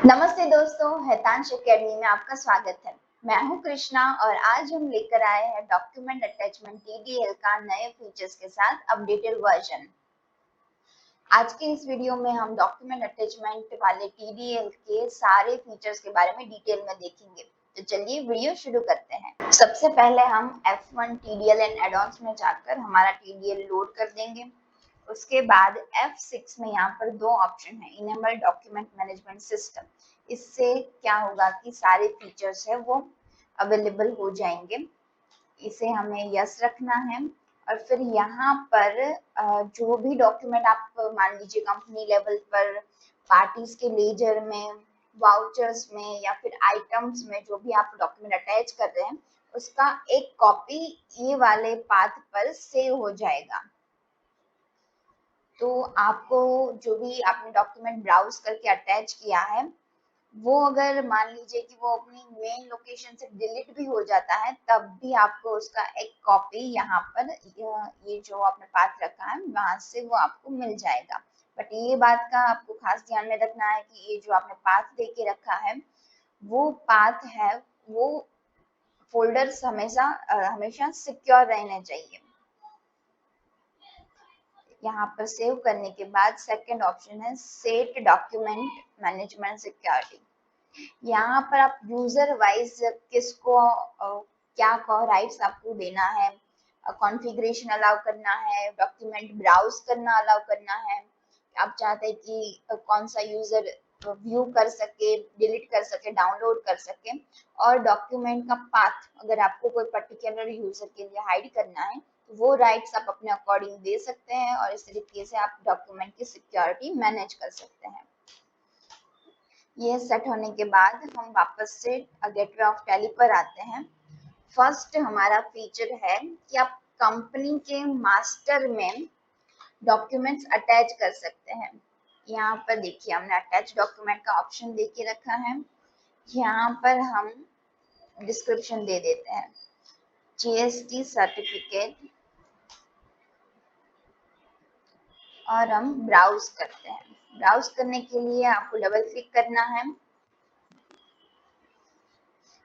नमस्ते दोस्तों, हितांश एकेडमी में आपका स्वागत है। मैं हूं कृष्णा और आज हम लेकर आए हैं डॉक्यूमेंट अटैचमेंट टीडीएल का नए फीचर्स के साथ अपडेटेड वर्जन। आज के इस वीडियो में हम डॉक्यूमेंट अटैचमेंट वाले टीडीएल के सारे फीचर्स के बारे में डिटेल में देखेंगे। तो चलिए वीडियो शुरू करते हैं। सबसे पहले हम F1 टीडीएल एंड एड-ऑन्स में जाकर हमारा टीडीएल लोड कर देंगे। उसके बाद F6 में यहाँ पर दो ऑप्शन है, इनेबल डॉक्यूमेंट मैनेजमेंट सिस्टम। इससे क्या होगा कि सारे फीचर्स है वो अवेलेबल हो जाएंगे। इसे हमें यस रखना है और फिर यहाँ पर जो भी डॉक्यूमेंट आप मान लीजिए कंपनी लेवल पर पार्टीज के लेजर में, वाउचर्स में या फिर आइटम्स में जो भी आप डॉक्यूमेंट अटैच कर रहे हैं उसका एक कॉपी ये वाले पाथ पर सेव हो जाएगा। तो आपको जो भी आपने डॉक्यूमेंट ब्राउज करके अटैच किया है वो अगर मान लीजिए कि वो अपनी मेन लोकेशन से डिलीट भी हो जाता है तब भी आपको उसका एक कॉपी यहाँ पर ये जो आपने पाथ रखा है वहां से वो आपको मिल जाएगा। बट ये बात का आपको खास ध्यान में रखना है कि ये जो आपने पाथ दे के रखा है वो पाथ है वो फोल्डर्स हमेशा सिक्योर रहने चाहिए। यहाँ पर सेव करने के बाद सेकंड ऑप्शन है सेट डॉक्यूमेंट मैनेजमेंट सिक्योरिटी। यहाँ पर आप यूजर वाइज किसको क्या राइट्स आपको देना है, कॉन्फ़िगरेशन अलाउ करना है, डॉक्यूमेंट ब्राउज करना अलाउ करना है, आप चाहते हैं कि कौन सा यूजर व्यू कर सके, डिलीट कर सके, डाउनलोड कर सके, और डॉक्यूमेंट का पाथ अगर आपको कोई पर्टिकुलर यूजर के लिए हाइड करना है तो वो राइट्स आप अपने अकॉर्डिंग दे सकते हैं और इस तरीके से आप डॉक्यूमेंट की सिक्योरिटी मैनेज कर सकते हैं। ये सेट होने के बाद हम वापस से गेटवे ऑफ टैली पर आते हैं। फर्स्ट हमारा फीचर है कि आप कंपनी के मास्टर में डॉक्यूमेंट्स अटैच कर सकते हैं। यहाँ पर देखिए हमने अटैच डॉक्यूमेंट का ऑप्शन दे के रखा है। यहाँ पर हम डिस्क्रिप्शन दे देते हैं जीएसटी सर्टिफिकेट और हम ब्राउज करते हैं। ब्राउज करने के लिए आपको डबल क्लिक करना है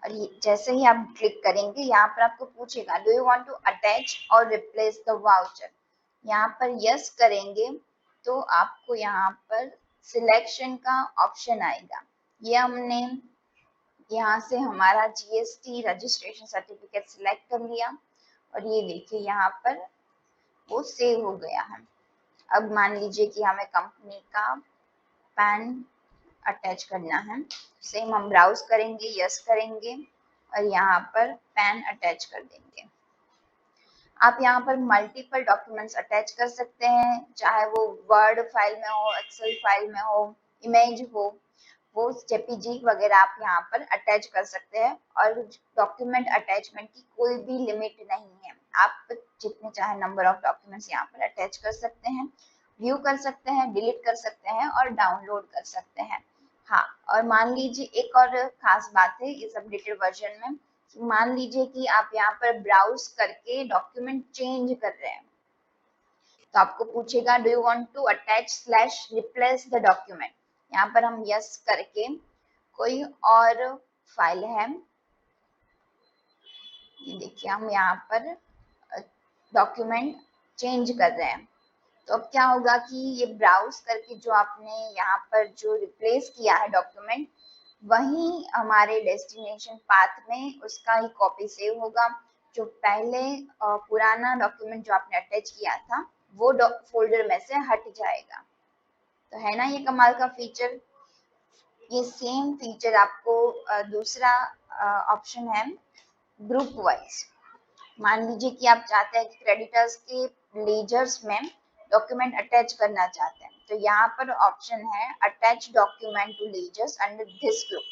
और जैसे ही आप क्लिक करेंगे यहाँ पर आपको पूछेगा do you want to attach और रिप्लेस द वाउचर। यहाँ पर यस करेंगे तो आपको यहाँ पर सिलेक्शन का ऑप्शन आएगा। ये हमने यहाँ से हमारा जीएसटी रजिस्ट्रेशन सर्टिफिकेट सिलेक्ट कर लिया और ये देखिए यहाँ पर वो सेव हो गया है। अब मान लीजिए कि हमें कंपनी का पैन अटैच करना है, सेम हम ब्राउज करेंगे, यस करेंगे और यहाँ पर पैन अटैच कर देंगे। आप यहाँ पर मल्टीपल डॉक्यूमेंट्स अटैच कर सकते हैं, चाहे वो वर्ड फाइल में हो, एक्सेल फाइल में हो, इमेज हो, वो जेपीजी वगैरह आप यहाँ पर अटैच कर सकते हैं और डॉक्यूमेंट अटैचमेंट की कोई भी लिमिट नहीं है। आप जितने चाहे नंबर ऑफ डॉक्यूमेंट्स यहाँ पर अटैच कर सकते हैं, व्यू कर सकते हैं, डिलीट कर सकते हैं और डाउनलोड कर सकते हैं। हाँ, और मान लीजिए एक और खास बात है इस अपडेटेड वर्जन में, मान लीजिए कि आप यहाँ पर ब्राउज करके डॉक्यूमेंट चेंज कर रहे हैं तो आपको पूछेगा do you want to attach slash replace the document. यहाँ पर हम यस करके कोई और फाइल है, ये देखिए हम यहाँ पर डॉक्यूमेंट चेंज कर रहे हैं। तो अब क्या होगा कि ये ब्राउज करके जो आपने यहाँ पर जो रिप्लेस किया है डॉक्यूमेंट वही हमारे डेस्टिनेशन पाथ में उसका ही कॉपी सेव होगा। जो पहले पुराना डॉक्यूमेंट जो आपने अटैच किया था वो फोल्डर में से हट जाएगा। तो है ना ये कमाल का फीचर। ये सेम फीचर आपको दूसरा ऑप्शन है ग्रुप वाइज। मान लीजिए कि आप चाहते हैं कि क्रेडिटर्स के लेजर्स में डॉक्यूमेंट अटैच करना चाहते हैं तो यहाँ पर ऑप्शन है attach document to ledgers under this group,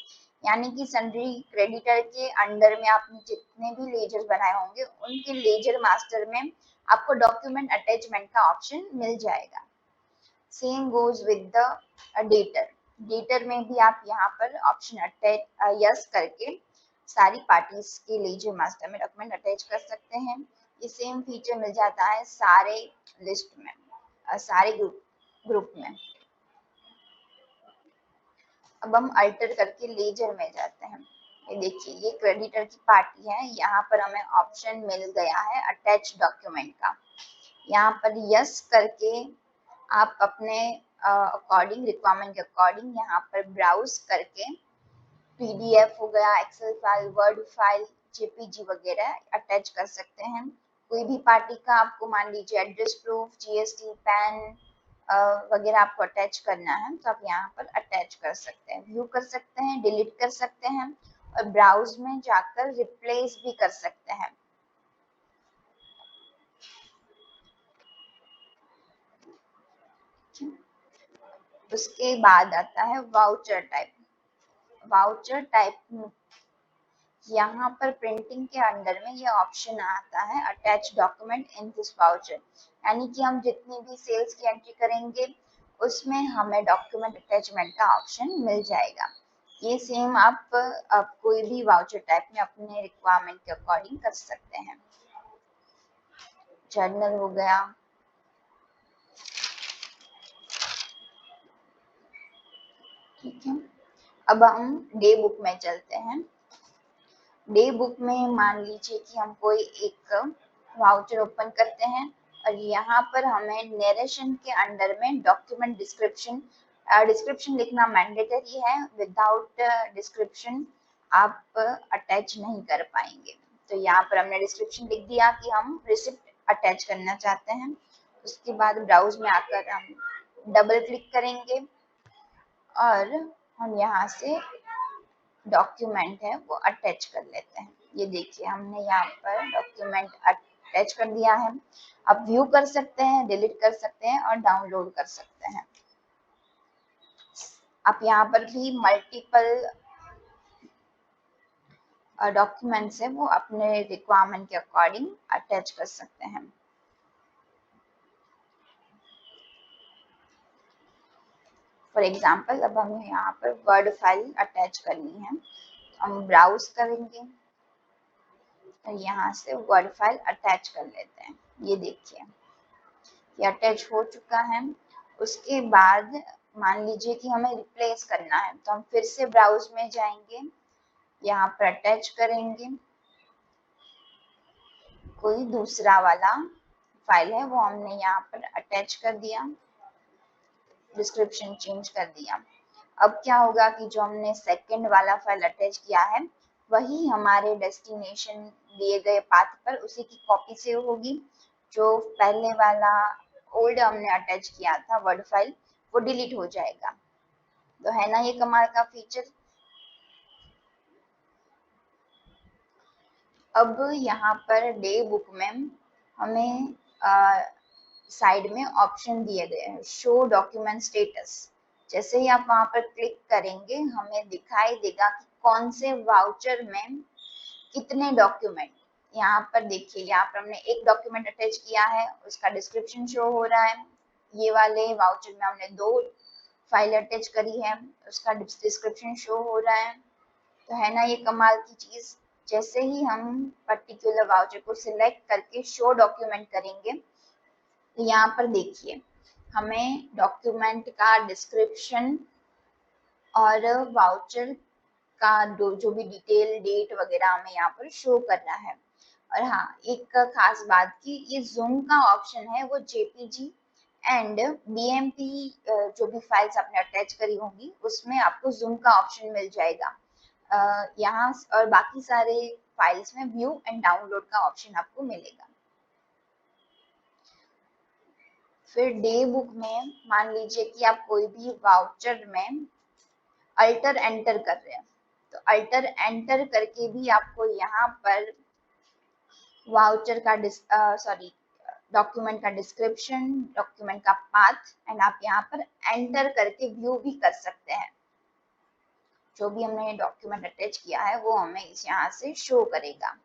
यानी कि सन्ड्री क्रेडिटर के अंडर में आपने जितने भी लेजर्स बनाए होंगे उनके लेजर मास्टर में आपको डॉक्यूमेंट अटैचमेंट का ऑप्शन मिल जाएगा। Same goes with the debtor. Debtor में भी आप यहाँ पर ऑप्शन अटैच यस करके सारी पार्टीज के लेजर मास्टर में डॉक्यूमेंट अटैच कर सकते हैं। ये सेम फीचर मिल जाता है सारे लिस्ट में, सारे ग्रुप में। अब हम अल्टर करके लेजर में जाते हैं। ये देखिए, ये क्रेडिटर की पार्टी है। यहाँ पर हमें ऑप्शन मिल गया है अटैच डॉक्यूमेंट का। यहाँ पर यस करके आप अपने अकॉर्डिंग, रिक्वायरमेंट के अकॉर्डिंग यहाँ पर ब्राउज करके पीडीएफ हो गया, excel file, word file, JPG वगैरह अटैच कर सकते हैं। कोई भी पार्टी का आपको मान लीजिए एड्रेस प्रूफ, जीएसटी, पैन वगैरह आपको अटैच करना है तो आप यहाँ पर अटैच कर सकते हैं, व्यू कर सकते हैं, डिलीट कर सकते हैं और ब्राउज में जाकर रिप्लेस भी कर सकते हैं। उसके बाद आता है वाउचर टाइप। वाउचर टाइप यहाँ पर प्रिंटिंग के अंडर में ये ऑप्शन आता है attach document in this voucher, यानी कि हम जितनी भी सेल्स की एंट्री करेंगे उसमें हमें डॉक्यूमेंट अटैचमेंट का ऑप्शन मिल जाएगा। ये सेम आप कोई भी वाउचर टाइप में अपने रिक्वायरमेंट के अकॉर्डिंग कर सकते हैं। जर्नल हो गया, ठीक है। अब हम डे बुक में चलते हैं। डे बुक में मान लीजिए कि हम कोई एक वाउचर ओपन करते हैं और यहाँ पर हमें नरेशन के अंडर में डॉक्यूमेंट डिस्क्रिप्शन, डिस्क्रिप्शन लिखना मैंडेटरी है। विदाउट डिस्क्रिप्शन आप अटैच नहीं कर पाएंगे। तो यहाँ पर हमने डिस्क्रिप्शन लिख दिया कि हम रिसिप्ट अटैच करना चाहते हैं। उसके बाद ब्राउज में आकर हम डबल क्लिक करेंगे और हम यहाँ से डॉक्यूमेंट है वो अटैच कर लेते हैं। ये देखिए, हमने यहाँ पर डॉक्यूमेंट अटैच कर दिया है। आप व्यू कर सकते हैं, डिलीट कर सकते हैं और डाउनलोड कर सकते हैं। आप यहाँ पर भी मल्टीपल डॉक्यूमेंट्स है वो अपने रिक्वायरमेंट के अकॉर्डिंग अटैच कर सकते हैं। फॉर एग्जाम्पल, अब हमें यहाँ पर वर्ड फाइल अटैच करनी है, हम ब्राउज करेंगे और यहाँ से वर्ड फाइल अटैच कर लेते हैं। ये देखिए, ये अटैच हो चुका है। उसके बाद मान लीजिए कि हमें रिप्लेस करना है तो हम फिर से ब्राउज में जाएंगे, यहाँ पर अटैच करेंगे, कोई दूसरा वाला फाइल है वो हमने यहाँ पर अटैच कर दिया, डिस्क्रिप्शन चेंज कर दिया। अब क्या होगा कि जो हमने सेकंड वाला फाइल अटैच किया है वही हमारे डेस्टिनेशन दिए गए पाथ पर उसी की कॉपी सेव होगी। जो पहले वाला ओल्ड हमने अटैच किया था वर्ड फाइल वो डिलीट हो जाएगा। तो है ना ये कमाल का फीचर। अब यहाँ पर डे बुक में हमें साइड में ऑप्शन दिए गए हैं शो डॉक्यूमेंट स्टेटस। जैसे ही आप वहां पर क्लिक करेंगे हमें दिखाई देगा कि कौन से वाउचर में कितने डॉक्यूमेंट। यहाँ पर देखिए, यहाँ पर हमने एक डॉक्यूमेंट अटैच किया है, उसका डिस्क्रिप्शन शो हो रहा है। ये वाले वाउचर में हमने 2 फाइल अटैच करी है, उसका डिस्क्रिप्शन शो हो रहा है। तो है ना ये कमाल की चीज। जैसे ही हम पर्टिकुलर वाउचर को सिलेक्ट करके शो डॉक्यूमेंट करेंगे तो यहाँ पर देखिए, हमें डॉक्यूमेंट का डिस्क्रिप्शन और वाउचर का जो भी डिटेल, डेट वगैरह हमें यहाँ पर शो करना है। और हाँ, एक खास बात की ये जूम का ऑप्शन है वो जेपीजी एंड बीएमपी जो भी फाइल्स आपने अटैच करी होंगी उसमें आपको जूम का ऑप्शन मिल जाएगा यहाँ, और बाकी सारे फाइल्स में व्यू एंड डाउनलोड का ऑप्शन आपको मिलेगा। फिर डे बुक में मान लीजिए कि आप कोई भी वाउचर में अल्टर एंटर कर रहे हैं तो अल्टर एंटर करके भी आपको यहाँ पर वाउचर का डॉक्यूमेंट का डिस्क्रिप्शन, डॉक्यूमेंट का पाथ एंड आप यहाँ पर एंटर करके व्यू भी कर सकते हैं। जो भी हमने डॉक्यूमेंट अटैच किया है वो हमें इस यहाँ से शो करेगा।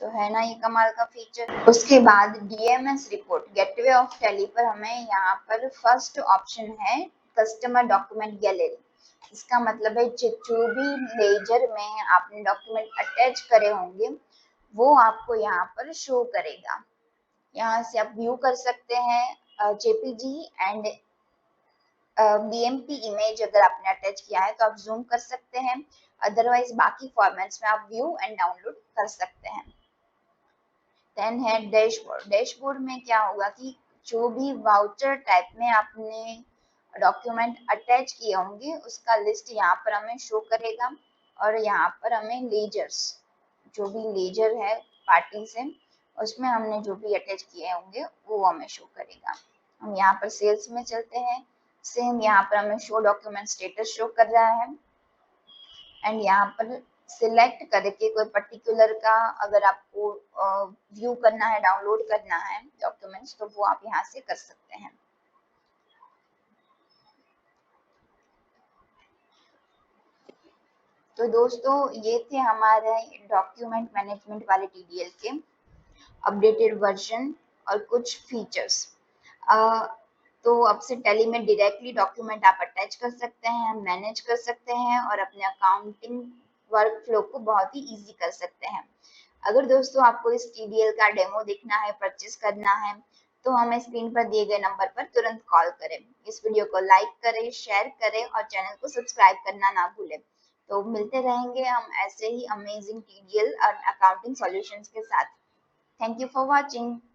तो है ना ये कमाल का फीचर। उसके बाद DMs report gateway of tally पर हमें यहाँ पर फर्स्ट ऑप्शन है कस्टमर डॉक्यूमेंट गैलरी। इसका मतलब है जो भी लेजर में आपने डॉक्यूमेंट अटैच करे होंगे वो आपको यहाँ पर शो करेगा। यहाँ से आप व्यू कर सकते हैं जेपीजी एंड BMP इमेज अगर आपने अटैच किया है तो आप जूम कर सकते हैं, अदरवाइज बाकी फॉर्मेट्स में आप व्यू एंड डाउनलोड कर सकते हैं। देन है डैशबोर्ड। डैशबोर्ड में क्या होगा कि जो भी वाउचर टाइप में आपने डॉक्यूमेंट अटैच किए होंगे उसका लिस्ट यहाँ पर हमें शो करेगा, और यहाँ पर हमें लेजर्स, जो भी लेजर है पार्टी से उसमें हमने जो भी अटैच किए होंगे वो हमें शो करेगा। हम यहाँ पर सेल्स में चलते हैं, सेम यहाँ पर हमें शो डॉक्यूमेंट स्टेटस शो कर रहा है, एंड यहाँ पर सिलेक्ट करके कोई पर्टिकुलर का अगर आपको व्यू करना है, डाउनलोड करना है डॉक्यूमेंट्स, तो वो आप यहाँ से कर सकते हैं। तो दोस्तों ये थे हमारे डॉक्यूमेंट मैनेजमेंट वाले TDL के अपडेटेड वर्जन और कुछ फीचर्स। तो अब से टैली में डायरेक्टली डॉक्यूमेंट आप अटैच कर सकते हैं, मैनेज कर सकते हैं और अपने अकाउंटिंग वर्क फ्लो को बहुत ही इजी कर सकते हैं। अगर दोस्तों आपको इस TDL का डेमो देखना है, परचेस करना है, तो हमें स्क्रीन पर दिए गए नंबर पर तुरंत कॉल करें। इस वीडियो को लाइक करें, शेयर करें और चैनल को सब्सक्राइब करना ना भूलें। तो मिलते रहेंगे हम ऐसे ही अमेजिंग TDL और अकाउंटिंग सॉल्यूशंस के साथ। Thank you for watching.